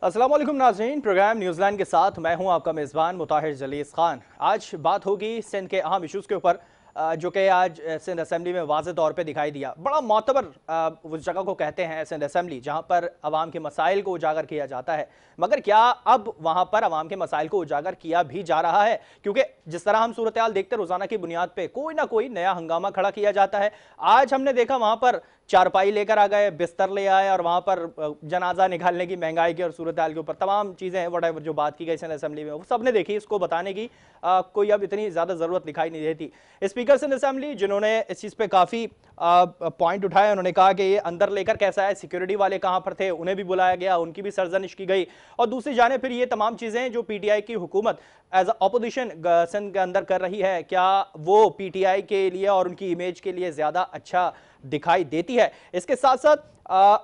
अस्सलाम वालेकुम नाज़रीन, प्रोग्राम न्यूजीलैंड के साथ मैं हूं आपका मेज़बान मुताहिर जलीस खान। आज बात होगी सिंध के अहम इशूज़ के ऊपर, जो कि आज सिंध असेंबली में वाज़े तौर पे दिखाई दिया। बड़ा मोतबर उस जगह को कहते हैं सिंध असेंबली, जहां पर अवाम के मसाइल को उजागर किया जाता है। मगर क्या अब वहां पर अवाम के मसाइल को उजागर किया भी जा रहा है? क्योंकि जिस तरह हम सूरत हाल देखते रोज़ाना की बुनियाद पर कोई ना कोई नया हंगामा खड़ा किया जाता है। आज हमने देखा वहां पर चारपाई लेकर आ गए, बिस्तर ले आए और वहां पर जनाजा निकालने की, महंगाई की और सूरत हाल के ऊपर तमाम चीजें वट जो बात की गई सिंध असेंबली में, वो सबने देखी। इसको बताने की कोई अब इतनी ज्यादा जरूरत दिखाई नहीं देती। स्पीकर सिंध असेंबली जिन्होंने इस चीज पे काफी पॉइंट उठाए, उन्होंने कहा कि ये अंदर लेकर कैसा है, सिक्योरिटी वाले कहां पर थे, उन्हें भी बुलाया गया, उनकी भी सरजनिश की गई। और दूसरी जाने फिर ये तमाम चीजें जो पीटीआई की हुकूमत एज अपोजिशन सिंध के अंदर कर रही है, क्या वो पीटीआई के लिए और उनकी इमेज के लिए ज्यादा अच्छा दिखाई देती है? इसके साथ साथ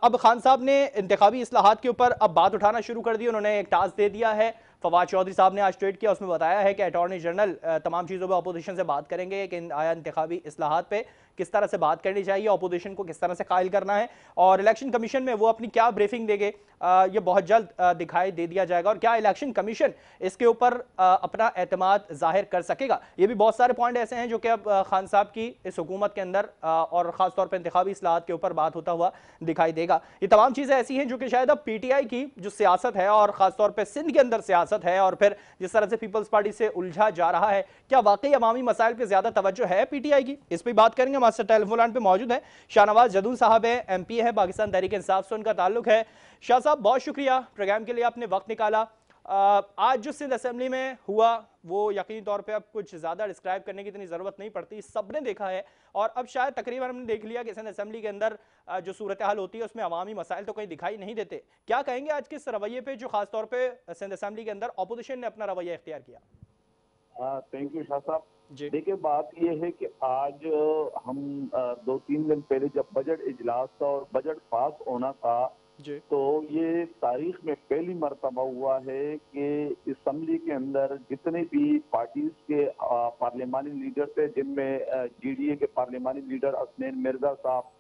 अब खान साहब ने इंतखाबी इस्लाहात के ऊपर अब बात उठाना शुरू कर दी। उन्होंने एक टास्क दे दिया है। फवाद चौधरी साहब ने आज ट्वीट किया, उसमें बताया है कि अटॉर्नी जनरल तमाम चीज़ों पर अपोजिशन से बात करेंगे कि आया इंतखाबी इस्लाहात पे किस तरह से बात करनी चाहिए, अपोजिशन को किस तरह से कायल करना है, और इलेक्शन कमीशन में वो अपनी क्या ब्रीफिंग देंगे, ये बहुत जल्द दिखाई दे दिया जाएगा। और क्या इलेक्शन कमीशन इसके ऊपर अपना एतमाद जाहिर कर सकेगा? ये भी बहुत सारे पॉइंट ऐसे हैं जो कि अब खान साहब की इस हुकूमत के अंदर और ख़ासतौर पर इंतखाबी इस्लाहात के ऊपर बात होता हुआ दिखाई देगा। ये तमाम चीज़ें ऐसी हैं जो कि शायद अब पीटीआई की जो सियासत है और ख़ासतौर पर सिंध के अंदर सियासत है, और फिर जिस तरह से पीपल्स पार्टी से उलझा जा रहा है, क्या वाकई अवामी मसाइल पर ज्यादा तवज्जो है पीटीआई की? इस पर बात करेंगे। हमारे टेलीफोन लाइन पे मौजूद है शाहनवाज जदून साहब है, एमपी है, पाकिस्तान तहरीक इंसाफ से उनका ताल्लुक है। शाह साहब, बहुत शुक्रिया प्रोग्राम के लिए, आपने वक्त निकाला। आज जो सिंध असेंबली में हुआ वो यकीनी तौर पे अब कुछ ज्यादा डिस्क्राइब करने की इतनी जरूरत नहीं पड़ती, सबने देखा है। और अब शायद तकरीबन हमने देख लिया कि सिंध असेंबली के अंदर जो सूरत हाल होती है उसमें अवामी मसाइल तो कहीं दिखाई नहीं देते। क्या कहेंगे आज के इस रवैये पे जो खासतौर पर सिंध असेंबली के अंदर अपोजिशन ने अपना रवैया इख्तियार किया? थैंक यू शाह साहब। जी देखिए, बात यह है कि आज हम 2-3 दिन पहले जब बजट इजलास था और बजट पास होना था, जी तो ये तारीख में पहली मर्तबा हुआ है कि असम्बली के अंदर जितने भी पार्टीज के पार्लियामानी लीडर थे, जिनमें जीडीए के पार्लियामानी लीडर हसनैन मिर्जा साहब,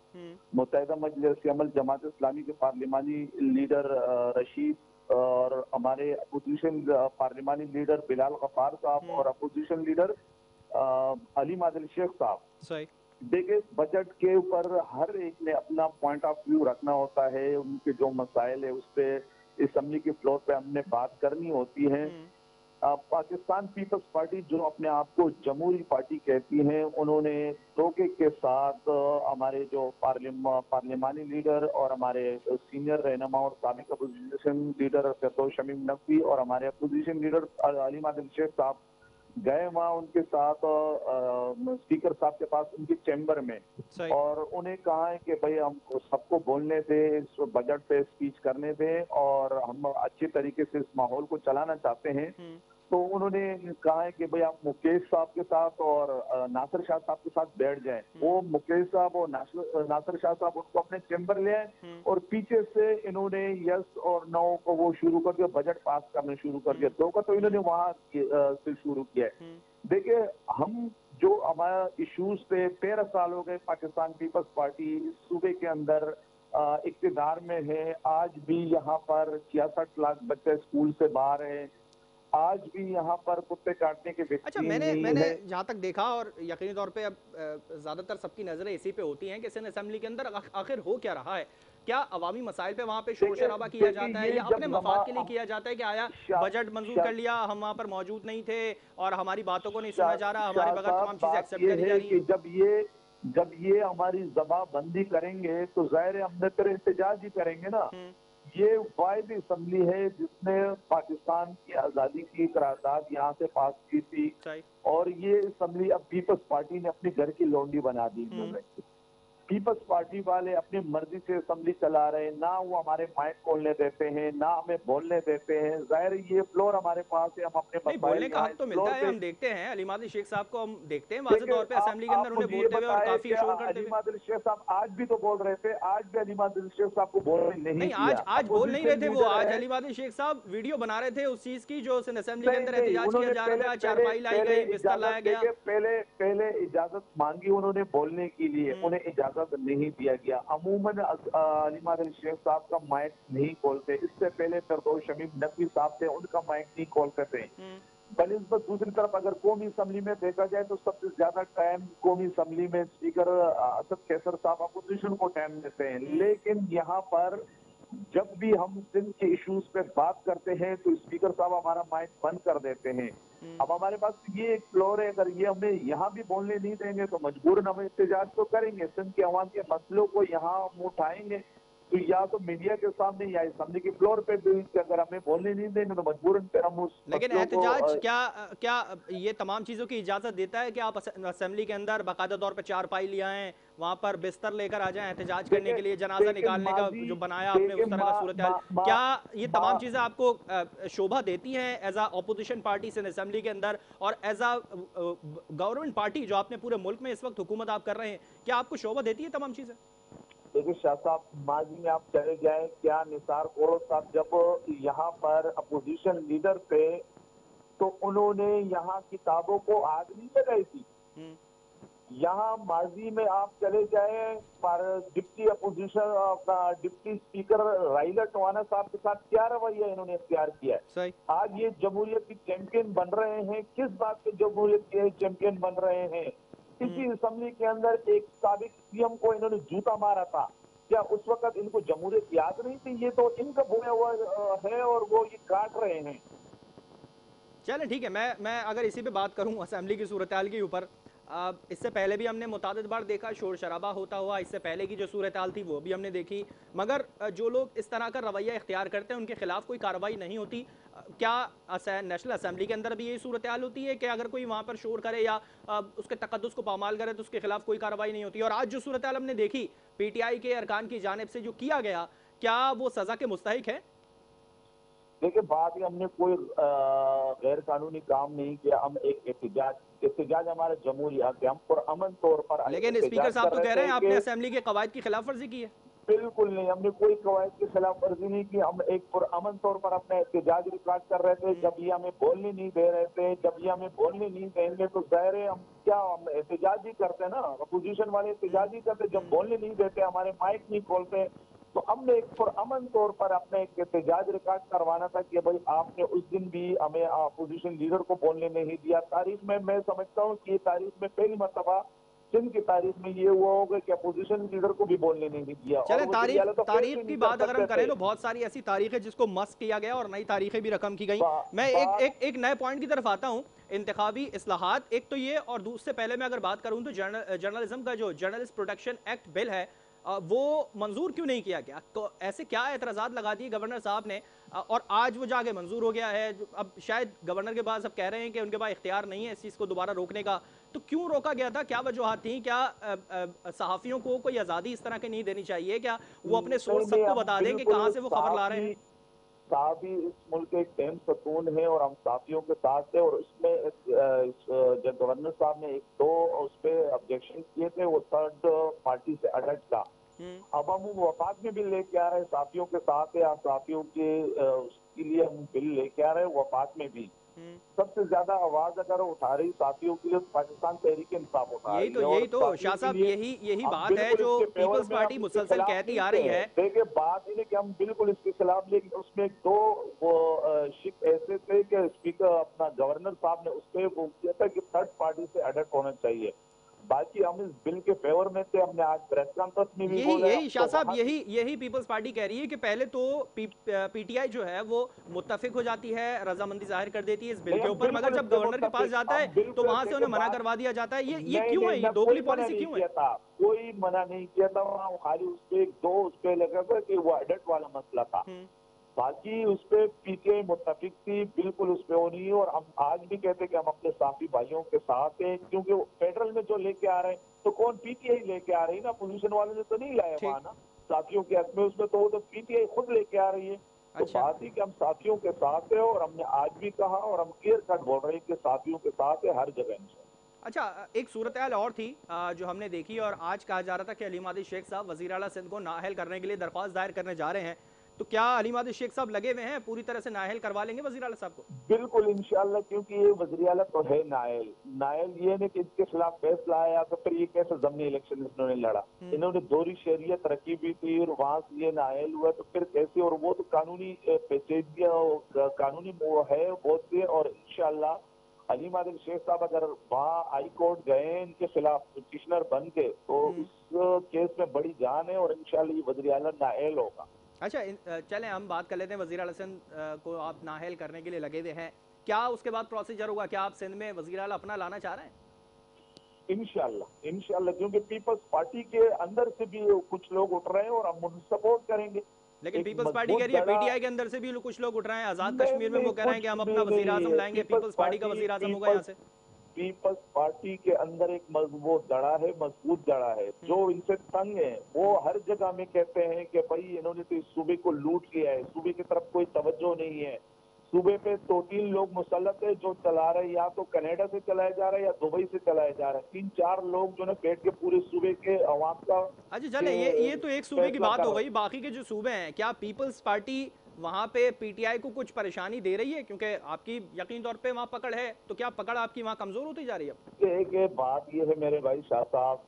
मुत्तहिदा मजलिस अमल जमात इस्लामी के पार्लियामानी लीडर रशीद, और हमारे अपोजिशन पार्लियामानी लीडर बिलाल गफ्फार साहब और अपोजिशन लीडर अली आदिल शेख साहब। सही। देखिए, बजट के ऊपर हर एक ने अपना पॉइंट ऑफ व्यू रखना होता है, उनके जो मसाइल है उस पर असेंबली के फ्लोर पे हमने बात करनी होती है। पाकिस्तान पीपल्स पार्टी जो अपने आप को जमहूरी पार्टी कहती है, उन्होंने धोखे के साथ हमारे जो पार्लियामानी लीडर और हमारे सीनियर रहनुमा और साबिक अपोजिशन लीडर फिरदौस शमीम नकवी और हमारे अपोजिशन लीडर अली आदिल शेख साहब गए वहाँ उनके साथ स्पीकर साहब के पास उनके चैम्बर में, और उन्हें कहा है कि भाई हम सबको बोलने दें, इस बजट पे स्पीच करने दें और हम अच्छे तरीके से इस माहौल को चलाना चाहते हैं। तो उन्होंने कहा है कि भाई आप मुकेश साहब के साथ और नासिर शाह साहब के साथ बैठ जाएं। वो मुकेश साहब और नासिर शाह साहब उनको अपने चैम्बर ले आए और पीछे से इन्होंने यस और नो को वो शुरू कर दिया, बजट पास करने शुरू कर दिया। दो का तो इन्होंने वहां से शुरू किया है। देखिए, हम जो हमारा इश्यूज थे, 13 साल हो गए पाकिस्तान पीपल्स पार्टी इस सूबे के अंदर इक्तिदार में है। आज भी यहाँ पर 66 लाख बच्चे स्कूल से बाहर है। आज भी यहाँ पर कुत्ते काटने के अच्छा, वैक्सीन मैंने नहीं मैंने है। जहाँ तक देखा, और यकीनी तौर पे अब ज़्यादातर सबकी नज़रें इसी पे होती हैं कि सिंध असेंबली के अंदर आखिर हो क्या रहा है। क्या अवामी मसाइल पे वहाँ पे शोर देखिए शराबा किया देखिए जाता है, ये या अपने जब मफाद के लिए किया जाता है कि आया शाह बजट मंजूर कर शाह लिया, हम वहाँ पर मौजूद नहीं थे और हमारी बातों को नहीं सुना शाह जा रहा, हमारे शाह बगैर साहब, तमाम चीज़ें बात एक्सेप्ट ये करी जा है रही कि हैं? जब ये हमारी जमाबंदी करेंगे तो जाहिर है हम फिर एहतजाज ही करेंगे ना। ये वाहिद असम्बली है जिसने पाकिस्तान की आज़ादी की करारदाद यहाँ से पास की थी, सही। और ये असम्बली अब पीपल्स पार्टी ने अपने घर की लौंडी बना दी। इन्होंने पीपल्स पार्टी वाले अपनी मर्जी से असेंबली चला रहे हैं, ना वो हमारे माइक खोलने देते हैं, ना हमें बोलने देते हैं। जाहिर ये फ्लोर हमारे पास है, हम अपने नहीं, मसाइल बोलने का यहाँ हक इस तो मिलता फ्लोर है, पे। हम देखते हैं अली मादी शेख साहब को, हम देखते हैं वाज़े देखिए, तौर पे असेंबली के आप अंदर उन्हें मुझे ये बोलते हुए और बताए काफ़ी कि शोर करते अली हुए। आदिल शेख साहब आज भी तो बोल रहे थे, आज भी अली आदिल शेख साहब को बोलने नहीं नहीं, आज दिया। आज बोल नहीं रहे अपोजिशन थे वो। लीडर आज है। अली मादी शेख साहब वीडियो बना रहे थे उस चीज की जो सिंध असेंबली के नहीं अंदर नहीं, एहतजाज किया उन्होंने जा पहले रहा था, पहले चारपाई लाई पहले गई, बिस्तर इजाजत लाया गया। देके पहले पहले इजाजत मांगी उन्होंने बोलने के लिए, उन्हें इजाजत इजाजत नहीं दिया गया। अमूमन अली मादल शेख साहब का माइक नहीं खोलते, इससे पहले फिरदौस शमीम नकवी साहब थे, उनका माइक नहीं खोलते थे। बनिस्बत दूसरी तरफ अगर कौमी असम्बली में देखा जाए तो सबसे ज्यादा टाइम कौमी असम्बली में स्पीकर असद कैसर साहब अपोजिशन को टाइम देते हैं, लेकिन यहाँ पर जब भी हम सिंध के इश्यूज पे बात करते हैं तो स्पीकर साहब हमारा माइक बंद कर देते हैं। अब हमारे पास ये एक फ्लोर है, अगर ये हमें यहाँ भी बोलने नहीं देंगे तो मजबूरन हम एहतजाज तो करेंगे, सिंध के अवाम के मसलों को यहाँ हम उठाएंगे। तो या तो मीडिया के सामने या असेंबली के फ्लोर पे भी अगर हमें बोलने नहीं देंगे तो मजबूरन फिर हम उस लेकिन एहतजाज क्या ये तमाम चीजों की इजाजत देता है कि आप असेंबली के अंदर बाकायदा तौर पर चारपाई ले आए, वहां पर बिस्तर लेकर आ जाएं एहतजाज करने के लिए, जनाजा निकालने का जो बनाया आपने उस तरह का सूरत हाल, क्या ये तमाम चीजें आपको शोभा देती हैं as a opposition party Sindh assembly के अंदर और एज अ गवर्नमेंट पार्टी जो आपने पूरे मुल्क में इस वक्त हुकूमत आप कर रहे हैं, क्या आपको शोभा देती है तमाम चीजें? देखिए शाह साहब, माजी में आप चले जाए, क्या निसार कोरो साहब जब यहाँ पर अपोजिशन लीडर थे तो उन्होंने यहाँ किताबों को आग नहीं लगाई थी। यहाँ माजी में आप चले जाए पर deputy opposition deputy speaker Rahila Tiwana साहब के साथ क्या रवैया इन्होंने इख्तियार किया है। आज ये जमहूरियत की चैंपियन बन रहे हैं, किस बात के जमहूरियत के चैंपियन बन रहे हैं? इसी असेंबली के अंदर एक साबिक सीएम को इन्होंने जूता मारा था, क्या उस वक्त इनको जमहूरियत याद नहीं थी? ये तो इनका बोया हुआ है और वो ये काट रहे हैं। चलें ठीक है, मैं अगर इसी पे बात करूं असेंबली की सूरत हाल के ऊपर, इससे पहले भी हमने मुतादिद बार देखा शोर शराबा होता हुआ, इससे पहले की जो सूरत हाल थी वो भी हमने देखी, मगर जो लोग इस तरह का रवैया इख्तियार करते हैं उनके खिलाफ कोई कार्रवाई नहीं होती। क्या नेशनल असेंबली के अंदर भी यही सूरत हाल होती है कि अगर कोई वहाँ पर शोर करे या उसके तकद्दुस को पामाल करे तो उसके खिलाफ कोई कार्रवाई नहीं होती? और आज जो सूरत हाल हमने देखी PTI के अरकान की जानिब से जो किया गया, क्या वो सज़ा के मुस्तहिक है? देखिए, बात ही हमने कोई गैर कानूनी काम नहीं किया, हम एक एहतजाज हमारे जमहूरी हक है, हम पुरअमन तौर पर। लेकिन स्पीकर साहब तो कह रहे हैं आपने असेंबली के कवायद की खिलाफ वर्जी की है। बिल्कुल नहीं, हमने कोई कवायद की खिलाफ वर्जी नहीं की, हम एक पुरअमन तौर पर अपना एहतजाज रिकॉर्ड कर रहे थे। जब ये हमें बोलने नहीं दे रहे थे, जब ये हमें बोलने नहीं देंगे तो ज़ाहिर है हम एहतजाज ही करते ना, अपोजिशन वाले एहतजाज ही करते। जब बोलने नहीं देते, हमारे माइक नहीं खोलते, तो हमने एक पुरअमन तौर पर अपने एक एहतजाज रिकॉर्ड करवाना था कि भाई आपने उस दिन भी हमें अपोजिशन लीडर को बोलने नहीं दिया। तारीख में मैं समझता हूँ कि तारीख में पहली मरतबा सिंध की तारीख में ये हुआ होगा कि अपोजिशन लीडर को भी बोलने नहीं दिया। चलें, तारीख की बात अगर हम करें तो बहुत सारी ऐसी तारीख है जिसको मस्क किया गया और नई तारीखें भी रकम की गई। मैं एक नए पॉइंट की तरफ आता हूँ, इंतखाबी इस्लाहात। एक तो ये, और दूसरे पहले मैं अगर बात करूँ तो जर्नलिज्म का जो जर्नलिस्ट प्रोटेक्शन एक्ट बिल है वो मंजूर क्यों नहीं किया गया? तो ऐसे क्या एतराज़ात लगा दिए गवर्नर साहब ने और आज वो जाके मंजूर हो गया है? अब शायद गवर्नर के पास अब कह रहे हैं कि उनके पास इख्तियार नहीं है इस चीज़ को दोबारा रोकने का, तो क्यों रोका गया था? क्या वजूहात थी? क्या सहाफ़ियों को कोई आज़ादी इस तरह की नहीं देनी चाहिए? क्या वो अपने सोर्स सबको बता दें कि कहाँ से वो खबर ला रहे हैं? साफी इस मुल्क के एक अहम सतून है और हम साफियों के साथ थे, और उसमें जब गवर्नर साहब ने एक दो उस पर ऑब्जेक्शन किए थे, वो थर्ड पार्टी से अटैच था। अब हम वफाक में बिल लेके आ रहे हैं, साफियों के साथ है, साफियों के उसके लिए हम बिल लेके आ रहे हैं वफाक में भी। सबसे ज्यादा आवाज अगर उठा रही साथियों के लिए पाकिस्तान तहरीक इंसाफ उठा रही है। यही तो शाह साहब, यही बात है जो पीपल्स पार्टी मुसलसल कहती आ रही है। देखिए, बात ये कि हम बिल्कुल इसके खिलाफ, लेकिन उसमें दो शिक ऐसे थे कि स्पीकर अपना गवर्नर साहब ने उस पर वो किया था कि थर्ड पार्टी से अडप्ट होना चाहिए। बाकी हम इस बिल के फेवर में थे, हमने आज प्रेस कॉन्फ्रेंस में भी बोला। यही शाह साहब, यही पीपल्स पार्टी कह रही है कि पहले तो PTI जो है वो मुत्तफिक हो जाती है, रजामंदी जाहिर कर देती है इस बिल के ऊपर, मगर जब गवर्नर के पास जाता है तो वहां से उन्हें मना करवा दिया जाता है। ये क्यों है? ये दोगली पॉलिसी क्यों है? कोई मना नहीं किया था, वहाँ खाली उस पे दो उस पे लगा था कि वो एडिट वाला मसला था। बाकी उस पे PTI मुत्तफिक थी, बिल्कुल उस पे वो नहीं है। और हम आज भी कहते हैं कि हम अपने साथी भाइयों के साथ हैं, क्योंकि फेडरल में जो लेके आ रहे हैं तो कौन PTI लेके आ रही है ना, पोजीशन वाले ने तो नहीं लाया वहाँ ना साथियों के हक में, उसमें तो PTI खुद लेके आ रही है। तो बात ही कि हम साथियों के साथ है, और हमने आज भी कहा और हम क्लियर कट बोल रहे हैं कि साथियों के साथ है हर जगह। अच्छा, एक सूरत हाल और थी जो हमने देखी, और आज कहा जा रहा था कि अली मादी शेख साहब वज़ीर आला सिंध को नाअहल करने के लिए दरख्वास्त दायर करने जा रहे हैं। तो क्या अली माहदी शेख साहब लगे हुए हैं, पूरी तरह से नाअहल करवा लेंगे वजीर आला साहब को? बिल्कुल इंशाल्लाह, क्योंकि ये वज़ीर आला तो है नायल। नायल ये नहीं कि इसके खिलाफ फैसला आया तो फिर ये कैसे ज़मीनी इलेक्शन इन्होंने लड़ा। इन्होंने दोहरी शरीयत रखी भी थी और वहां से ये नायल हुआ तो फिर कैसे, और वो तो कानूनी पेचीदगियां, कानूनी वो है बहुत से। और इंशाल्लाह अली माहदी शेख साहब अगर वहाँ हाई कोर्ट गए इनके खिलाफ पिटिशनर बन के, तो उस केस में बड़ी जान है और इंशाल्लाह ये वज़ीर आला नायल होगा। अच्छा, चलें हम बात कर लेते हैं वज़ीर आला सिंध को आप नाअहल करने के लिए लगे हुए हैं, क्या उसके बाद प्रोसीजर होगा? क्या आप सिंध में वज़ीर आला अपना लाना चाह रहे हैं? इंशाल्लाह इंशाल्लाह, क्योंकि पीपल्स पार्टी के अंदर से भी कुछ लोग उठ रहे हैं और हम उन्हें सपोर्ट करेंगे। लेकिन एक पीपल्स पार्टी कह मजबूत रही है, दड़ा, पीटीआई के अंदर से भी कुछ लोग उठ रहे हैं। आज़ाद नहीं कश्मीर में नहीं वो कह रहे हैं कुछ कि हम भी अपना वज़ीर नहीं आज़म है। लाएंगे, पीपल्स पार्टी का वज़ीर आज़म होगा यहाँ से। पीपल्स पार्टी के अंदर एक मजबूत दड़ा है, मजबूत दड़ा है। जो इनसे तंग है वो हर जगह में कहते हैं कि भाई इन्होंने तो इस सूबे को लूट लिया है, सूबे की तरफ कोई तवज्जो नहीं है। सूबे पे 2-3 लोग मुसल्लत है जो चला रहे, या तो कनाडा से चलाए जा रहे हैं या दुबई से चलाए जा रहे हैं। 3-4 लोग जो है बैठ के पूरे सूबे के अवाम का अच्छा चले, के ये तो एक सूबे की फैसला बात कर हो रहे गई, बाकी के जो सूबे हैं, क्या पीपल्स पार्टी वहाँ पे पीटीआई को कुछ परेशानी दे रही है? क्योंकि आपकी यकीन तौर पे वहाँ पकड़ है, तो क्या पकड़ आपकी वहाँ कमजोर होती जा रही है अब? हैं। एक बात ये है मेरे भाई शाह साहब,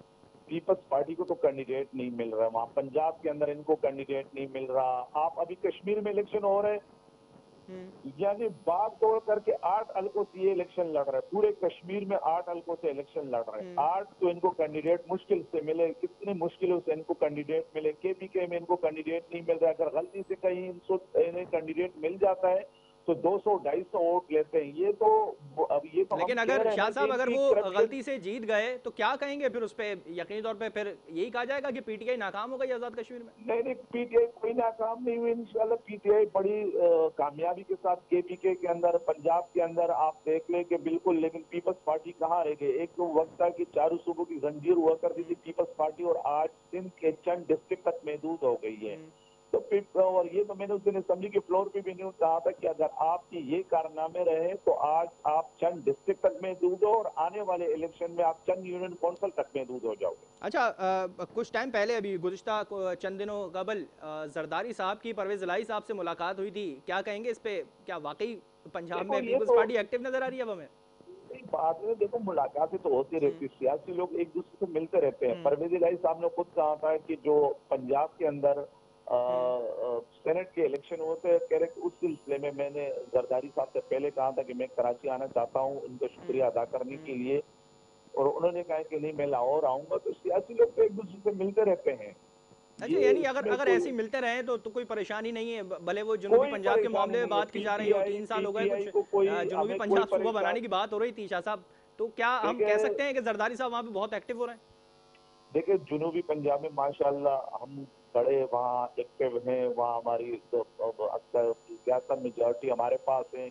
पीपल्स पार्टी को तो कैंडिडेट नहीं मिल रहा, वहाँ पंजाब के अंदर इनको कैंडिडेट नहीं मिल रहा। आप अभी कश्मीर में इलेक्शन हो रहे हैं, यानी बाग दौड़ करके 8 हल्कों से ये इलेक्शन लड़ रहे हैं। पूरे कश्मीर में 8 हल्कों से इलेक्शन लड़ रहे हैं। 8 तो इनको कैंडिडेट मुश्किल से मिले, कितनी मुश्किलों से इनको कैंडिडेट मिले। केपीके में इनको कैंडिडेट नहीं मिल रहा है। अगर गलती से कहीं इन्हें कैंडिडेट मिल जाता है तो 200-250 वोट लेते हैं। ये तो अब ये तो हम लेकिन कह अगर रहे हैं शाह ना कि साहब, अगर इनकी वो करप्शन। गलती से जीत गए तो क्या कहेंगे फिर उस पर? यकीनी तौर पे फिर यही कहा जाएगा कि पीटीआई नाकाम हो गई आज़ाद कश्मीर में? नहीं नहीं, पीटीआई कोई नाकाम नहीं हुई। इंशाल्लाह पीटीआई बड़ी कामयाबी के साथ केपीके के अंदर, पंजाब के अंदर आप देख लें कि बिल्कुल। लेकिन पीपल्स पार्टी कहाँ रह गई? एक तो वक्त था कि चारों सूबों की जंजीर हुआ करती थी पीपल्स पार्टी, और आज सिंध के चंद डिस्ट्रिक्ट तक महदूद हो गई है। तो और ये तो मैंने उस दिन असेंबली के फ्लोर पे भी न्यूज कहा था कि अगर आपके ये कारनामे रहे तो आज आप चंद डिस्ट्रिक्ट तक महदूद हो और आने वाले इलेक्शन में आप चंद यूनियन काउंसिल तक महदूद हो जाओगे। अच्छा, कुछ टाइम पहले अभी गुज़िश्ता चंद दिनों कबल जरदारी साहब की परवेज़ इलाही साहब से मुलाकात हुई थी, क्या कहेंगे इस पे? क्या वाकई पंजाब देखो में ये पीपल्स तो पार्टी एक्टिव नजर आ रही है अब हमें? एक बात है, देखो मुलाकातें तो होती रहती, सियासी लोग एक दूसरे से मिलते रहते हैं। परवेज इलाही साहब ने खुद कहा था कि जो पंजाब के अंदर सेनेट के इलेक्शन होते हैं, कह रहे कि उस सिलसिले में मैंने जरदारी साहब से पहले कहा था कि मैं कराची आना चाहता हूँ उनका शुक्रिया अदा करने के लिए, और उन्होंने कहा कि नहीं मैं लाहौर आऊंगा। तो सियासी लोग तो एक दूसरे से मिलते रहते हैं। अच्छा, ये यानी अगर इसमें अगर कोई ऐसे ही मिलते रहे तो कोई परेशानी नहीं है? भले वो जनूबी कोई पंजाब के परेशानी मामले में नहीं है। बात की जा रही हो, पीटीआई 3 साल हो गए पीटीआई कुछ, को कोई, जनूबी हमें कोई पंजाब सूबा बनाने परेशान। की बात हो रही थी शाह साहब, तो क्या हम कह देखिए सकते हैं कि जरदारी साहब वहाँ पे बहुत एक्टिव हो रहे हैं? देखिए जुनूबी पंजाब में माशाल्लाह हम बड़े वहाँ एक्टिव हैं। वहाँ हमारी तो अक्सर ज्यादा मेजॉरिटी हमारे पास है।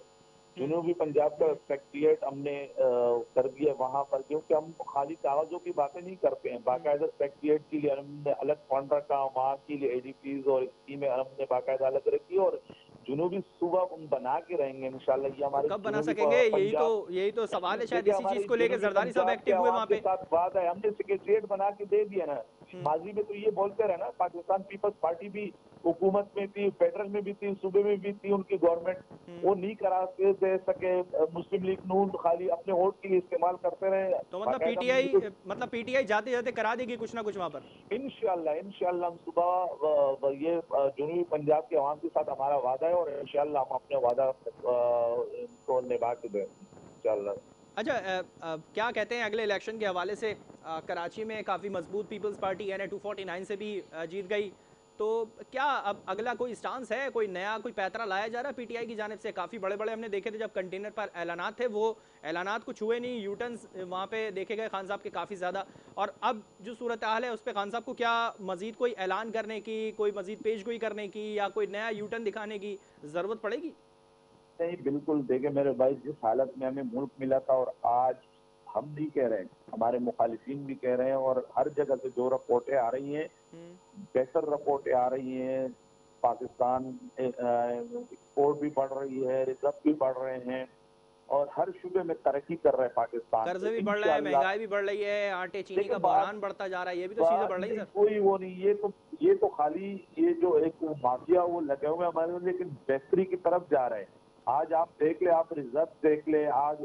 जुनूबी पंजाब का सेक्रेटरिएट हमने कर दिया वहाँ पर, क्योंकि हम खाली कागजों की बातें नहीं करते हैं। बाकायदा सेक्रेटरिएट के लिए हमने अलग फंड रखा, वहाँ के लिए एडीपीज और स्कीमें हमने बाकायदा अलग रखी, और जुनूबी सूबा हम बना के रहेंगे इंशाल्लाह। ये तो हमारे कब बना जुनूबी सकेंगे? पंजाब, यही तो सवाल है शायद, देखिए इसी चीज हमारी को लेके जनूबी जरदारी साहब पंजाब के एक्टिव हुए आवाम वहाँ के पे। साथ बात है, हमने सेक्रेटरिएट बना के दे दिया ना। माजी में तो ये बोलते रहे ना, पाकिस्तान पीपल्स पार्टी भी हुकूमत में थी, फेडरल में भी थी, सूबे में भी थी उनकी गवर्नमेंट, वो नहीं करा के दे सके। मुस्लिम लीग नून खाली अपने वोट के लिए इस्तेमाल करते रहे। तो बाकायदा हम ये तो मतलब पीटीआई जाते जाते करा देगी कुछ ना कुछ वहाँ पर? इंशाल्लाह इंशाल्लाह हम सुबह ये जुनूबी पंजाब के आवाम के साथ हमारा वादा है, और इंशाल्लाह हम अपने वादा को निभा के दें इंशाल्लाह। अच्छा, क्या कहते हैं अगले इलेक्शन के हवाले से? कराची में काफ़ी मजबूत पीपल्स पार्टी NA 249 से भी जीत गई, तो क्या अब अगला कोई स्टांस है, कोई नया कोई पैतरा लाया जा रहा है पीटीआई की जानिब से? काफ़ी बड़े बड़े हमने देखे थे जब कंटेनर पर ऐलानात थे, वो ऐलानात कुछ हुए नहीं, यूटर्न्स वहाँ पे देखे गए खान साहब के काफ़ी ज़्यादा। और अब जो सूरत हाल है उस पर खान साहब को क्या मज़ीद कोई ऐलान करने की, कोई मज़ीद पेशगोई करने की या कोई नया यूटर्न दिखाने की ज़रूरत पड़ेगी? नहीं बिल्कुल, देखे मेरे भाई, जिस हालत में हमें मुल्क मिला था और आज हम नहीं कह रहे हैं, हमारे मुखालिफिन भी कह रहे हैं, और हर जगह से जो रिपोर्टें आ रही हैं बेहतर रिपोर्टें आ रही हैं। पाकिस्तान एक्सपोर्ट भी बढ़ रही है, रिजर्व भी बढ़ रहे हैं। और हर शुबे में तरक्की कर रहा है पाकिस्तान। कर्ज तो भी बढ़ रहा है, इंशाअल्लाह महंगाई भी बढ़ रही है, आटे चीनी देखिए का बात बहरान बढ़ता जा रहा है, ये भी तो चीजें बात बढ़ रही है नहीं, सर। कोई वो नहीं, ये तो खाली ये जो एक माफिया वो लगे हुए हैं हमारे में, लेकिन बेहतरी की तरफ जा रहे हैं। आज आप देख ले, आप रिजर्व देख ले, आज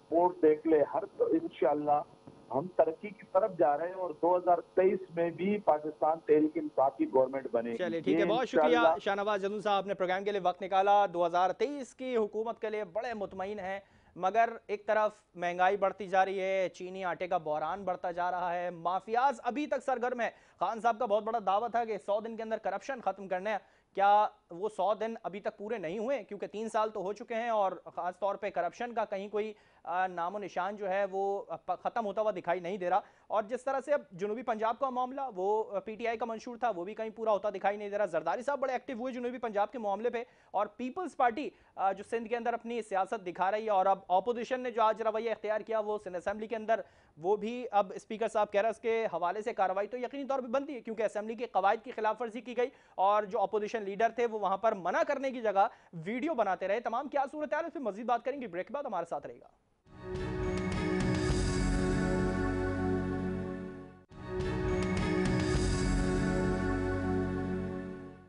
पोर्ट देख ले, हर तो इंशाअल्लाह हम तरक्की की तरफ जा रहे हैं और 2023 में भी पाकिस्तान तहरीक इंसाफ की गवर्नमेंट बनेगी। चलिए ठीक है, ये बहुत शुक्रिया इंशाअल्लाह शाहनवाज जदून साहब, आपने प्रोग्राम के लिए वक्त निकाला। 2023 की हुकूमत के लिए बड़े मुतमईन हैं, मगर एक तरफ महंगाई बढ़ती जा रही है, चीनी आटे का बहरान बढ़ता जा रहा है, माफियाज अभी तक सरगर्म है। खान साहब का बहुत बड़ा दावा था कि 100 दिन के अंदर करप्शन खत्म करना है। क्या वो 100 दिन अभी तक पूरे नहीं हुए? क्योंकि 3 साल तो हो चुके हैं और खास तौर पे करप्शन का कहीं कोई नामो निशान जो है वो खत्म होता हुआ दिखाई नहीं दे रहा। और जिस तरह से अब जुनूबी पंजाब का मामला, वो पीटीआई का मंशूर था, वो भी कहीं पूरा होता दिखाई नहीं दे रहा। जरदारी साहब बड़े एक्टिव हुए जुनूबी पंजाब के मामले पे, और पीपल्स पार्टी जो सिंध के अंदर अपनी सियासत दिखा रही है, और अब ऑपोजिशन ने जो आज रवैया इख्तियार किया वो सिंध असेंबली के अंदर, वो भी अब स्पीकर साहब कह रहे हैं उसके हवाले से कार्रवाई तो यकीनी तौर पर बनती है, क्योंकि असेंबली के कवायद की खिलाफ वर्जी की गई और जो अपोजिशन लीडर थे वो वहां पर मना करने की जगह वीडियो बनाते रहे। तमाम क्या सूरत है, इस पर मजीद बात करेंगे, ब्रेक के बाद हमारे साथ रहेगा।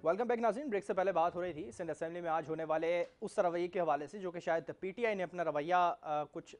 वेलकम बैक नाज़रीन। ब्रेक से पहले बात हो रही थी सिंध असेंबली में आज होने वाले उस रवैये के हवाले से, जो कि शायद पीटीआई ने अपना रवैया कुछ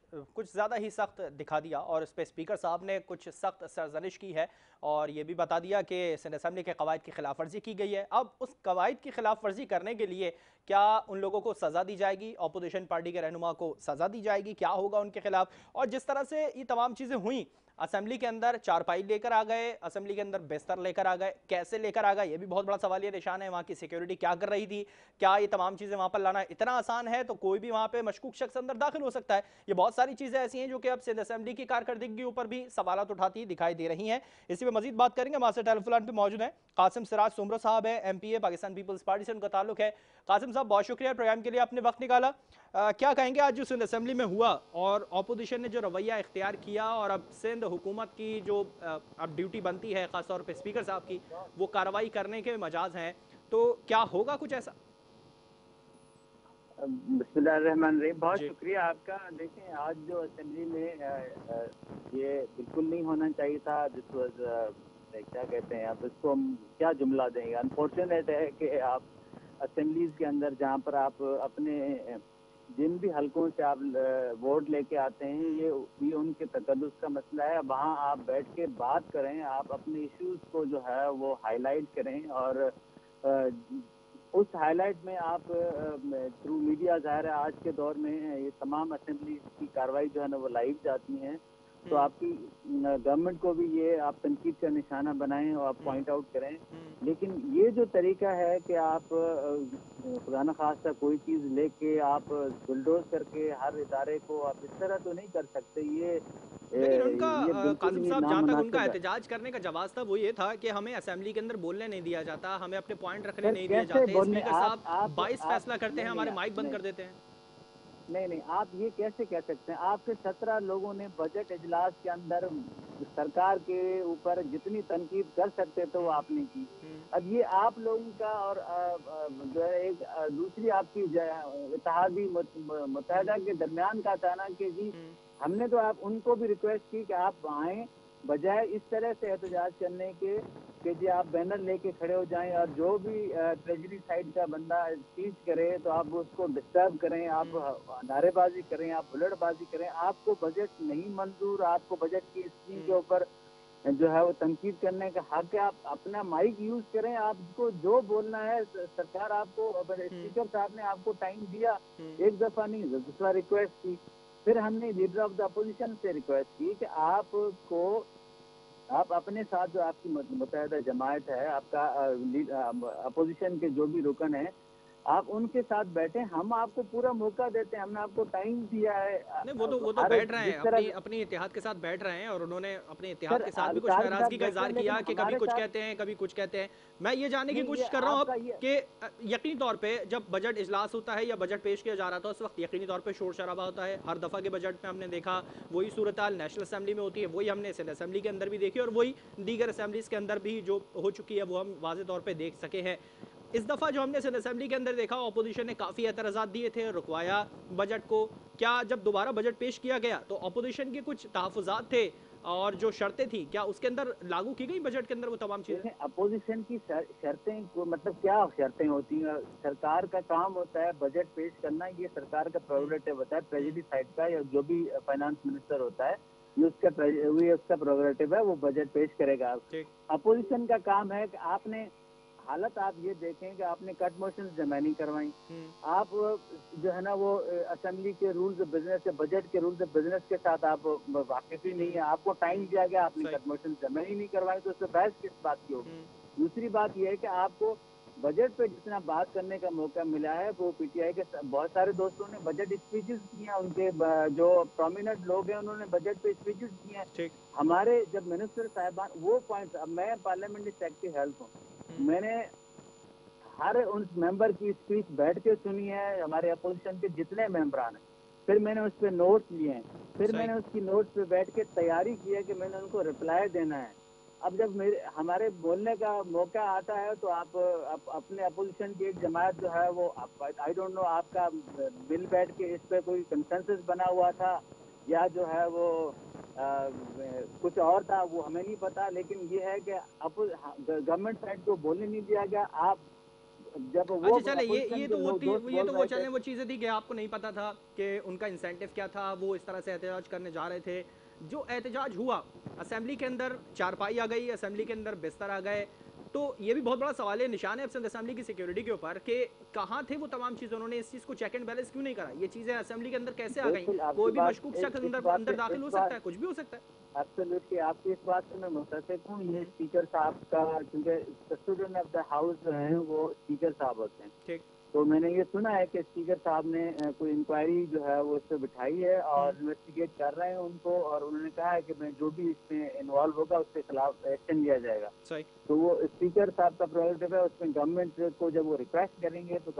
ज़्यादा ही सख्त दिखा दिया, और इस पर स्पीकर साहब ने कुछ सख्त सरजनिश की है और ये भी बता दिया कि सिंध असेंबली के कवायद की खिलाफ वर्जी की गई है। अब उस कवायद की खिलाफ वर्जी करने के लिए क्या उन लोगों को सज़ा दी जाएगी, अपोजिशन पार्टी के रहनुमा को सज़ा दी जाएगी, क्या होगा उनके खिलाफ? और जिस तरह से ये तमाम चीज़ें हुई, असेंबली के अंदर चारपाई लेकर आ गए, असेंबली के अंदर बिस्तर लेकर आ गए, कैसे लेकर आ गए ये भी बहुत बड़ा सवालिया निशान है। वहाँ की सिक्योरिटी क्या कर रही थी? क्या ये तमाम चीज़ें वहाँ पर लाना इतना आसान है? तो कोई भी वहाँ पे मशकूक शख्स अंदर दाखिल हो सकता है। ये बहुत सारी चीज़ें ऐसी हैं जो कि अब सिंध असेंबली की कारकर्दगी के ऊपर भी सवालात उठाती दिखाई दे रही हैं। इसी पर मजीद बात करेंगे। हमारे टेलीफोन पर मौजूद है कासिम सिराज सुमरो साहब है, MPA पाकिस्तान पीपल्स पार्टी से उनका ताल्लुक है। कासिम साहब, बहुत शुक्रिया प्रोग्राम के लिए आपने वक्त निकाला। क्या कहेंगे आज जो सिंध असेंबली में हुआ और अपोजिशन ने जो रवैया इख्तियार किया, और अब सिंध हुकूमत की जो अब ड्यूटी बनती है खासतौर पे स्पीकर साहब की, वो कार्रवाई करने के मजाज हैं, तो क्या होगा कुछ ऐसा? बिस्मिल्लाहिर्रहमानिर्रहीम, बहुत शुक्रिया आपका। देखें, आज जो असेंबली में ये बिल्कुल नहीं होना चाहिए था। दिस वाज क्या कहते हैं, आप इसको हम क्या जुमला देंगे। अनफॉर्चुनेट है कि आप असेंबलीज के अंदर जहाँ पर आप अपने जिन भी हलकों से आप वोट लेके आते हैं, ये उनके तकद्दुस का मसला है। वहाँ आप बैठ के बात करें, आप अपने इश्यूज को जो है वो हाईलाइट करें, और उस हाईलाइट में आप थ्रू मीडिया, ज़ाहिर है आज के दौर में ये तमाम असेंबली की कार्रवाई जो है ना वो लाइव जाती हैं, तो आपकी गवर्नमेंट को भी ये आप तनकीद का निशाना बनाएं और आप पॉइंट आउट करें। लेकिन ये जो तरीका है कि आप खुदा न खास्ता कोई चीज़ लेके आप बुलडोज करके हर इदारे को आप इस तरह तो नहीं कर सकते। लेकिन उनका कासिम साहब, जहाँ तक उनका है। एहतजाज करने का जवाब था वो ये था कि हमें असेंबली के अंदर बोलने नहीं दिया जाता, हमें अपने पॉइंट रखने नहीं दिए जाते, स्पीकर साहब 22 फैसला करते हैं, हमारे माइक बंद कर देते हैं। नहीं, आप ये कैसे कह सकते हैं? आपके 17 लोगों ने बजट इजलास के अंदर सरकार के ऊपर जितनी तनकीद कर सकते थे वो आपने की। अब ये आप लोगों का और जो है एक दूसरी आपकी इत्तेहादी मुत्तहदा के दरमियान का था ना कि जी हमने तो आप उनको भी रिक्वेस्ट की कि आप आएँ, बजाय इस तरह से एहतजाज करने के कि जी आप बैनर लेके खड़े हो जाएं और जो भी ट्रेजरी साइड का बंदा चीज करे तो आप उसको डिस्टर्ब करें, आप नारेबाजी करें, आप बुलेटबाजी करें। आपको बजट नहीं मंजूर, आपको बजट की स्कीम के ऊपर जो है वो तनकीद करने का हक है। आप अपना माइक यूज करें, आपको जो बोलना है। सरकार आपको, स्पीकर साहब ने आपको टाइम दिया, एक दफा नहीं दूसरा रिक्वेस्ट की। फिर हमने लीडर ऑफ द अपोजिशन से रिक्वेस्ट की कि आप अपने साथ जो आपकी मुत्तहदा जमात है, आपका अपोजिशन के जो भी रुकन है, आप उनके साथ बैठे, हम आपको पूरा मौका देते हैं, हमने आपको टाइम दिया है। नहीं, वो तो बैठ रहे हैं, अपनी इत्तेहाद के साथ बैठ रहे हैं, और उन्होंने अपने इत्तेहाद के साथ भी कुछ नाराजगी का इजहार किया कि कभी कुछ कहते हैं, कभी कुछ कहते हैं। मैं ये जानने की कोशिश कर रहा हूँ कि यकीनी तौर पे जब बजट इजलास होता है या बजट पेश किया जा रहा था, उस वक्त यकीनी तौर पे शोर शराबा होता है। हर दफ़ा के बजट में हमने देखा वही सूरत हाल नेशनल असेंबली में होती है, वही हमने सिंध असेंबली के अंदर भी देखी, और वही दीगर असेंबलीज के अंदर भी जो हो चुकी है वो हम वाज़े तौर पर देख सके हैं। इस दफ़ा जो हमने सिंध असेंबली के अंदर देखा, अपोजिशन ने काफ़ी एतराज़ात दिए थे, रुकवाया बजट को। क्या जब दोबारा बजट पेश किया गया तो अपोजिशन के कुछ तहफ़्फ़ुज़ात थे और जो शर्तें थी, क्या उसके अंदर लागू की गई बजट के अंदर वो तमाम चीज़ें? अपोजिशन की शर्तें मतलब क्या शर्तें होती हैं? सरकार का काम होता है बजट पेश करना, ये सरकार का प्रोग्रेटिव होता है, ट्रेजरी साइड का या जो भी फाइनेंस मिनिस्टर होता है, ये उसका प्रोग्रेटिव है, वो बजट पेश करेगा। ठीक। अपोजिशन का काम है कि आपने हालत आप ये देखें कि आपने कट मोशन जमा नहीं करवाई, आप जो है ना वो असेंबली के रूल्स ऑफ बिजनेस या बजट के रूल्स ऑफ बिजनेस के साथ आप वाकिफ ही नहीं है, आपको टाइम दिया गया, आपने सही। कट मोशन जमा ही नहीं करवाई, तो उससे बहस किस बात की होगी? दूसरी बात यह है कि आपको बजट पे जितना बात करने का मौका मिला है, वो पीटीआई के बहुत सारे दोस्तों ने बजट स्पीचेस किए हैं, उनके जो प्रोमिनेंट लोग हैं उन्होंने बजट पे स्पीचेस किए हैं। ठीक। हमारे जब मिनिस्टर साहिबान वो पॉइंट, अब मैं पार्लियामेंट्री सेक्रेटरी हेल्थ हूँ, मैंने हर उन मेंबर की स्पीच बैठ के सुनी है, हमारे अपोजिशन के जितने मेंबरान हैं, फिर मैंने उस पर नोट्स लिए हैं, फिर सही। मैंने उसकी नोट्स पे बैठ के तैयारी की है कि मैंने उनको रिप्लाई देना है। अब जब हमारे बोलने का मौका आता है तो आप अपने अपोजिशन की एक जमात जो है वो, आई डोंट नो आपका बिल बैठ के इस पे कोई कंसेंसस बना हुआ था या जो है वो कुछ और था, वो हमें नहीं पता, लेकिन ये है कि गवर्नमेंट साइड को बोलने नहीं दिया गया। आप जब वो अच्छा चले, अपोजिशन के लोग दोस्त ये बोल तो रहे थे, वो चीज़ें थी कि आपको नहीं पता था कि उनका इंसेंटिव क्या था, वो इस तरह से एहतजाज करने जा रहे थे। जो एहतजाज हुआ, असेंबली के अंदर चारपाई आ गई, असेंबली के अंदर बिस्तर आ गए, तो ये भी बहुत बड़ा सवाल है, निशान है सिंध असेंबली की सिक्योरिटी के ऊपर कि कहाँ थे वो तमाम चीज़ें, उन्होंने इस चीज़ को चेक एंड बैलेंस क्यों नहीं करा? ये चीज़ें असेंबली के अंदर कैसे आ गई? बिल्कुल आपकी कोई भी बात मशकूक शख्स इस अंदर बात अंदर से दाखिल इस हो सकता बात है, कुछ भी हो सकता है। एब्सोल्युटली आपकी इस बात से मैं मुतफिक हूँ। ये स्पीकर साहब का, क्योंकि कस्टोडियन ऑफ द हाउस जो है वो स्पीकर साहब होते हैं, ठीक। तो मैंने ये सुना है कि स्पीकर साहब ने कोई इंक्वायरी जो है वो उस पर बिठाई है और इन्वेस्टिगेट कर रहे हैं उनको, और उन्होंने कहा है कि मैं जो भी इसमें इन्वॉल्व होगा उसके खिलाफ एक्शन लिया जाएगा। सही। तो वो स्पीकर साहब का प्रोजेक्टिव है, उसमें गवर्नमेंट को जब वो रिक्वेस्ट करेंगे तो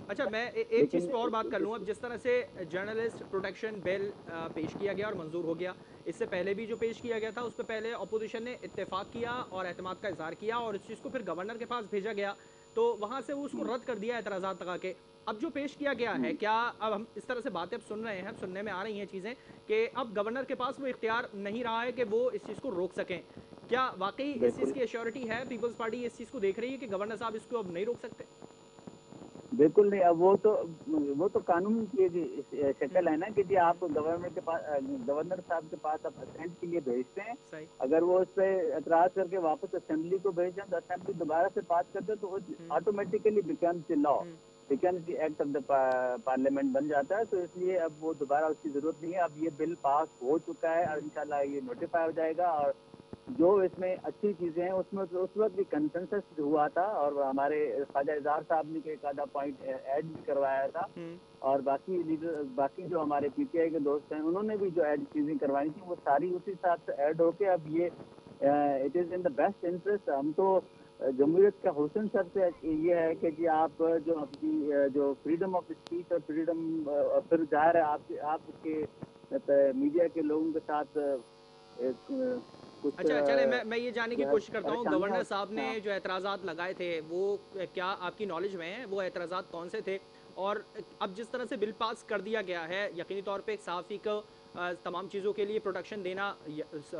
अच्छा, मैं एक चीज़ लेकिन पे और बात कर लूँ। अब जिस तरह से जर्नलिस्ट प्रोटेक्शन बिल पेश किया गया और मंजूर हो गया, इससे पहले भी जो पेश किया गया था उस पे पहले अपोजिशन ने इत्तेफाक किया और एतमाद का इजहार किया और इस चीज़ को फिर गवर्नर के पास भेजा गया, तो वहाँ से वो उसको रद्द कर दिया एतराज़ात लगा के। अब जो पेश किया गया है, क्या अब हम इस तरह से बातें अब सुन रहे हैं, सुनने में आ रही हैं चीज़ें कि अब गवर्नर के पास वो इख्तियार नहीं रहा है कि वो इस चीज़ को रोक सकें? क्या वाकई इस चीज़ बिल्कुल की एश्योरिटी है? पीपल्स पार्टी इस चीज़ को देख रही है कि गवर्नर साहब इसको अब नहीं रोक सकते? बिल्कुल नहीं। अब वो तो कानून की शक्ल है ना कि जी आप गवर्नमेंट के पास, गवर्नर साहब के पास आप असेंट के लिए भेजते हैं, सही। अगर वो उस पर एतराज करके वापस असेंबली को भेज दें तो असेंबली दोबारा से पास करते तो automatically becomes law, becomes the act of the parliament बन जाता है। तो इसलिए अब वो दोबारा उसकी जरूरत नहीं है। अब ये बिल पास हो चुका है और इंशाल्लाह ये नोटिफाई हो जाएगा, और जो इसमें अच्छी चीजें हैं उसमें तो उस वक्त भी कंसेंसस हुआ था और हमारे ख्वाजा इजहार साहब ने एक आधा पॉइंट ऐड भी करवाया था, और बाकी जो हमारे पीटीआई के दोस्त हैं उन्होंने भी जो ऐड चीजें करवाई थी वो सारी उसी साथ ऐड होके अब ये it is in the best interest. हम तो जमहूरियत का हुस्न सर से ये है कि जी आप जो अपनी जो फ्रीडम ऑफ स्पीच और फ्रीडम, फिर जाहिर है आपके मीडिया के लोगों के साथ कुछ अच्छा चले, मैं ये जानने की कोशिश करता हूँ, परेशानियां गवर्नर साहब ने हाँ। जो एतराज़ात लगाए थे वो क्या आपकी नॉलेज में है? वो एतराज़ात कौन से थे? और अब जिस तरह से बिल पास कर दिया गया है, यकीनी तौर पे एक सहाफ़ी को तमाम चीज़ों के लिए प्रोटेक्शन देना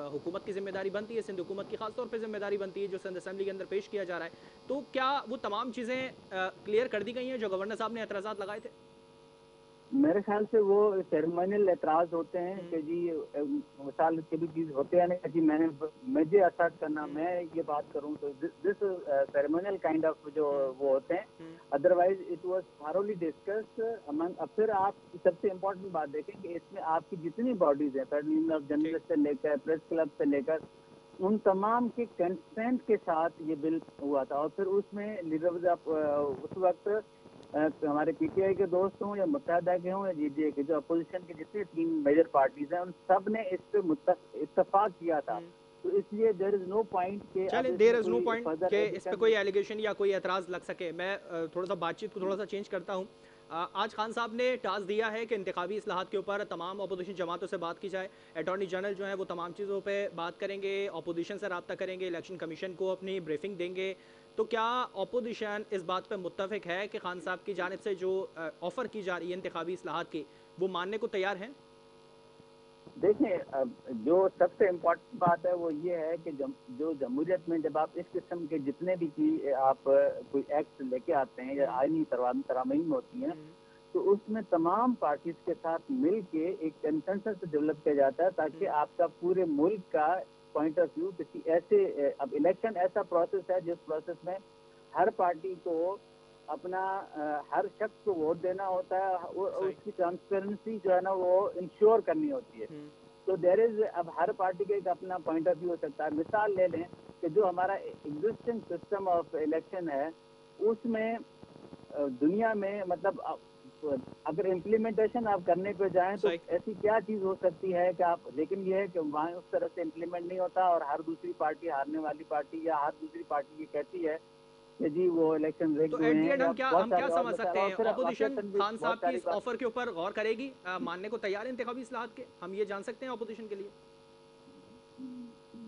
हुकूमत की जिम्मेदारी बनती है, सिंध हुकूमत की खास तौर पे जिम्मेदारी बनती है, जो सिंध असेंबली के अंदर पेश किया जा रहा है। तो क्या वो तमाम चीज़ें क्लियर कर दी गई हैं जो गवर्नर साहब ने एतराज़ात लगाए थे? मेरे ख्याल से वो सेरेमोनियल एतराज होते हैं कि जी मिसाल के भी चीज होते हैं ना कि जी मुझे असर्ट करना, मैं ये बात करूं, तो दिस सेरेमोनियल काइंड ऑफ जो वो होते हैं। Otherwise it was thoroughly discussed among. अब फिर आप सबसे इम्पोर्टेंट बात देखें कि इसमें आपकी जितनी बॉडीज हैं, फेडरल यूनियन ऑफ जर्नलिस्ट से लेकर प्रेस क्लब से लेकर, उन तमाम के कंसेंट के साथ ये बिल हुआ था, और फिर उसमें लीडर उस वक्त हमारे पीटीआई के दोस्त हों या मुत्तहदा के हों या जीडीए के, जो अपोजिशन के जितने तीन मेजर पार्टीज हैं, उन सब ने इस पे इत्तेफाक किया था। तो इसलिए देयर इज नो पॉइंट के चले, देयर इज नो पॉइंट के इस पे कोई एलिगेशन या कोई एतराज़ लग सके। मैं थोड़ा सा बातचीत को थोड़ा सा चेंज करता हूँ। आज खान साहब ने टास्क दिया है कि इंतखाबी इस्लाहात के ऊपर तमाम अपोजिशन जमातों से बात की जाए। अटॉर्नी जनरल जो है वो तमाम चीज़ों पे बात करेंगे, अपोजिशन से रब्ता करेंगे, इलेक्शन कमीशन को अपनी ब्रीफिंग देंगे। तो क्या अपोजिशन इस बात पर मुत्तफिक है कि खान साहब की जानिब से जो ऑफर की जा रही है इंतखाबी इस्लाहात की, वो मानने को तैयार हैं? देखिए, जो सबसे इम्पोर्टेंट बात है वो ये है कि जो जमहूरियत में जब आप इस किस्म के जितने भी की आप कोई एक्ट लेके आते हैं या आईनी तरामीम होती हैं, तो उसमें तमाम पार्टीज के साथ मिल के एक कंसेंसस डेवलप किया जाता है ताकि आपका पूरे मुल्क का पॉइंट ऑफ व्यू किसी ऐसे, अब इलेक्शन ऐसा प्रोसेस है जिस प्रोसेस में हर पार्टी को अपना हर शख्स को वोट देना होता है और उसकी ट्रांसपेरेंसी जो है ना वो इंश्योर करनी होती है। तो देयर इज, अब हर पार्टी का एक अपना पॉइंट ऑफ व्यू हो सकता है। मिसाल ले लें कि जो हमारा एग्जिस्टिंग सिस्टम ऑफ इलेक्शन है उसमें दुनिया में मतलब अगर इम्प्लीमेंटेशन आप करने पे जाएं तो ऐसी क्या चीज हो सकती है कि आप, लेकिन ये है कि वहाँ उस तरह से इम्प्लीमेंट नहीं होता और हर दूसरी पार्टी, हारने वाली पार्टी या हर दूसरी पार्टी ये कहती है कि जी वो इलेक्शन रिग्ड हुए हैं। तो हम क्या समझ सकते हैं, ऑपोजिशन खान साहब की इस ऑफर के ऊपर गौर करेगी, मानने को तैयार है इंतखाबी इस्लाहात के? हम ये जान सकते हैं ऑपोजिशन के लिए?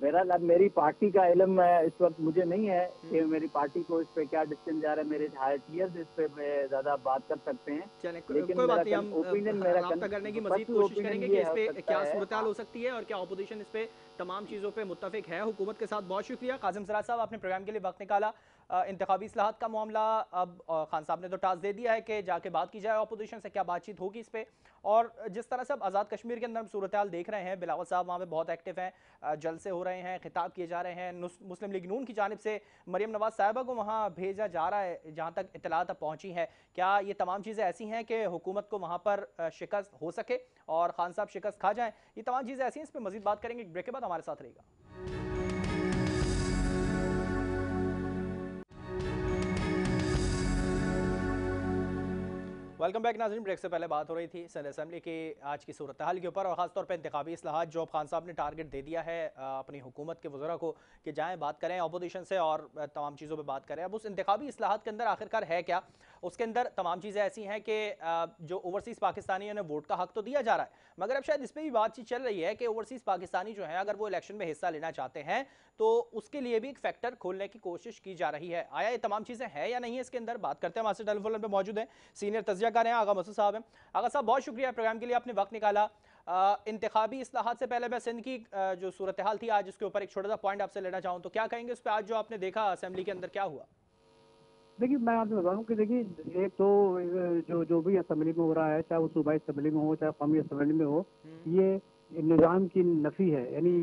मेरा मेरी पार्टी का इल्म इस वक्त मुझे नहीं है कि मेरी पार्टी को इस पे क्या डिसीजन जा रहा है। मेरे हायर टीयर्स इस पे ज्यादा बात कर सकते हैं। लेकिन कोई बात नहीं, हम ओपिनियन राब्ता करने की मजीद कोशिश करेंगे कि इस पे क्या सूरत हाल हो सकती है और क्या ऑपोजिशन इस पे तमाम चीज़ों पे मुत्तफिक है हुकूमत के साथ। बहुत शुक्रिया कासिम सराज साहब, आपने प्रोग्राम के लिए वक्त निकाला। इंतखाबी इस्लाहात का मामला, अब खान साहब ने तो टास्क दे दिया है कि जाके बात की जाए ऑपोजिशन से, क्या बातचीत होगी इस पे। और जिस तरह से अब आज़ाद कश्मीर के अंदर हम सूरत हाल देख रहे हैं, बिलावल साहब वहाँ पे बहुत एक्टिव हैं, जलसे हो रहे हैं, खिताब किए जा रहे हैं। मुस्लिम लीग नून की जानिब से मरियम नवाज साहिबा को वहाँ भेजा जा रहा है, जहाँ तक इत्तलात पहुँची है। क्या ये तमाम चीज़ें ऐसी हैं कि हुकूमत को वहाँ पर शिकस्त हो सके और खान साहब शिकस्त खा जाएं? ये तमाम चीज़ें ऐसी हैं, इस पर मजीद बात करेंगे। ब्रेक के बाद हमारे साथ रहेगा। वेलकम बैक नाज़रीन। ब्रेक से पहले बात हो रही थी सिंध असेंबली की आज की सूरत हाल के ऊपर और ख़ासतौर पर इंतखाबी इस्लाहात जो खान साहब ने टारगेट दे दिया है अपनी हुकूमत के वज़रा को कि जाएँ बात करें अपोजिशन से और तमाम चीज़ों पे बात करें। अब उस इंतखाबी इस्लाहात के अंदर आखिरकार है क्या? उसके अंदर तमाम चीज़ें ऐसी हैं कि जो ओवरसीज़ पाकिस्तानियों ने वोट का हक तो दिया जा रहा है, मगर अब शायद इस पर भी बातचीत चल रही है कि ओवरसीज़ पाकिस्तानी जो हैं अगर वो इलेक्शन में हिस्सा लेना चाहते हैं तो उसके लिए भी एक फैक्टर खोलने की कोशिश की जा रही है। आया ये तमाम चीज़ें हैं या नहीं है इसके अंदर? बात करते हैं। हमारे टेलीफोन पर मौजूद हैं सीनियर तज्जियाकार हैं आगा मसूद साहब हैं। आगा साहब बहुत शुक्रिया प्रोग्राम के लिए, आपने वक्त निकाला। इंतखाबी इस्लाहात से पहले मैं सिंध की जो सूरत हाल थी आज, उसके ऊपर एक छोटा सा पॉइंट आपसे लेना चाहूँ तो क्या कहेंगे उस पर? आज जो आपने देखा असेंबली के अंदर क्या हुआ? देखिए, मैं आपसे बताऊं कि देखिए, एक तो जो भी असेंबली में हो रहा है, चाहे वो सूबाई असेंबली में हो चाहे कौमी असेंबली में हो, ये निज़ाम की नफी है। यानी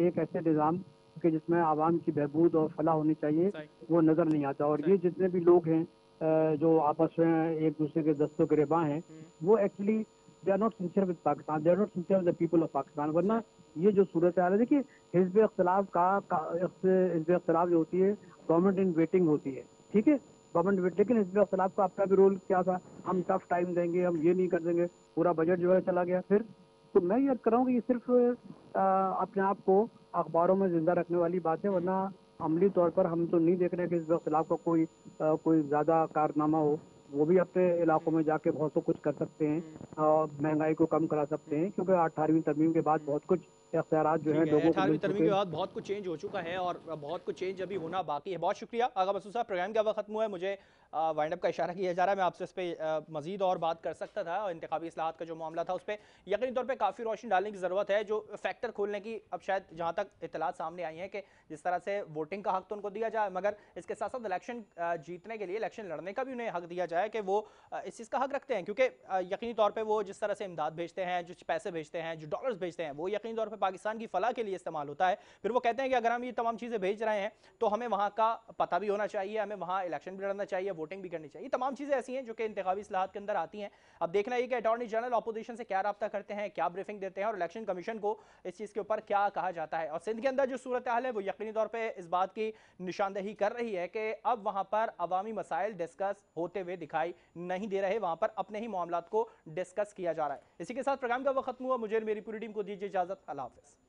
एक ऐसे निज़ाम कि जिसमें आवाम की बहबूद और फलाह होनी चाहिए, वो नज़र नहीं आता। और ये जितने भी लोग हैं जो आपस में एक दूसरे के दस्तों गिरेबां हैं, वो actually they are not sincere with Pakistan, they are not sincere with the people of Pakistan. वरना ये जो सूरत हाल है, देखिए, हिज़्ब इख्तिलाफ हिज़्ब इख्तिलाफ जो होती है गवर्नमेंट इन वेटिंग होती है, ठीक है, गवर्नमेंट वेट। लेकिन हिज़्ब इख्तिलाफ का अपना भी रोल क्या था, हम टफ टाइम देंगे, हम ये नहीं कर देंगे, पूरा बजट जो है चला गया। फिर तो मैं ये कह रहा हूँ कि ये सिर्फ अपने आप को अखबारों में जिंदा रखने वाली बात है, वरना अमली तौर पर हम तो नहीं देख रहे कि हिज़्ब इख्तिलाफ का कोई ज्यादा कारनामा हो। वो भी अपने इलाकों में जाके बहुत तो कुछ कर सकते हैं और महंगाई को कम करा सकते हैं, क्योंकि 18वीं तरमीम के बाद बहुत कुछ इख्तियारात जो है लोगों को 18वीं तरमीम के बाद बहुत कुछ चेंज हो चुका है और बहुत कुछ चेंज अभी होना बाकी है। बहुत शुक्रिया आगा मसूद साहब, प्रोग्राम का वक्त खत्म हुआ है, मुझे वाइंड अप का इशारा किया जा रहा है। मैं आपसे इस पर मजीद और बात कर सकता था और इंतखाबी इस्लाहात का जो मामला था उस पर यकीनी तौर पर काफ़ी रोशनी डालने की ज़रूरत है, जो फैक्टर खोलने की अब शायद जहाँ तक इतलात सामने आई हैं कि जिस तरह से वोटिंग का हक तो उनको दिया जाए, मगर इसके साथ साथ इलेक्शन जीतने के लिए, इलेक्शन लड़ने का भी उन्हें हक दिया जाए कि वो इस चीज़ का हक रखते हैं। क्योंकि यकीनी तौर पर वो जिस तरह से इमदाद भेजते हैं, जो पैसे भेजते हैं, जो डॉलर्स भेजते हैं, वो यकीनी तौर पर पाकिस्तान की फलाह के लिए इस्तेमाल होता है। फिर वो कहते हैं कि अगर हम ये तमाम चीज़ें भेज रहे हैं तो हमें वहाँ का पता भी होना चाहिए, हमें वहाँ इलेक्शन भी लड़ना चाहिए, वोटिंग भी करनी चाहिए। तमाम चीज़ें ऐसी हैं जो कि इंतखाबी इस्लाहात के अंदर आती हैं। अब देखना ये कि अटॉर्नी जनरल अपोजिशन से क्या रब्ता करते हैं, क्या ब्रीफिंग देते हैं और इलेक्शन कमीशन को इस चीज़ के ऊपर क्या कहा जाता है। और सिंध के अंदर जो सूरत हाल है वो यकीनी तौर पर इस बात की निशानदेही कर रही है कि अब वहाँ पर अवामी मसाइल डिस्कस होते हुए दिखाई नहीं दे रहे, वहाँ पर अपने ही मामलात को डिस्कस किया जा रहा है। इसी के साथ प्रोग्राम का वक्त खत्म हुआ। मुझे मेरी पूरी टीम को दीजिए इजाज़त। अल्लाह हाफ़िज़।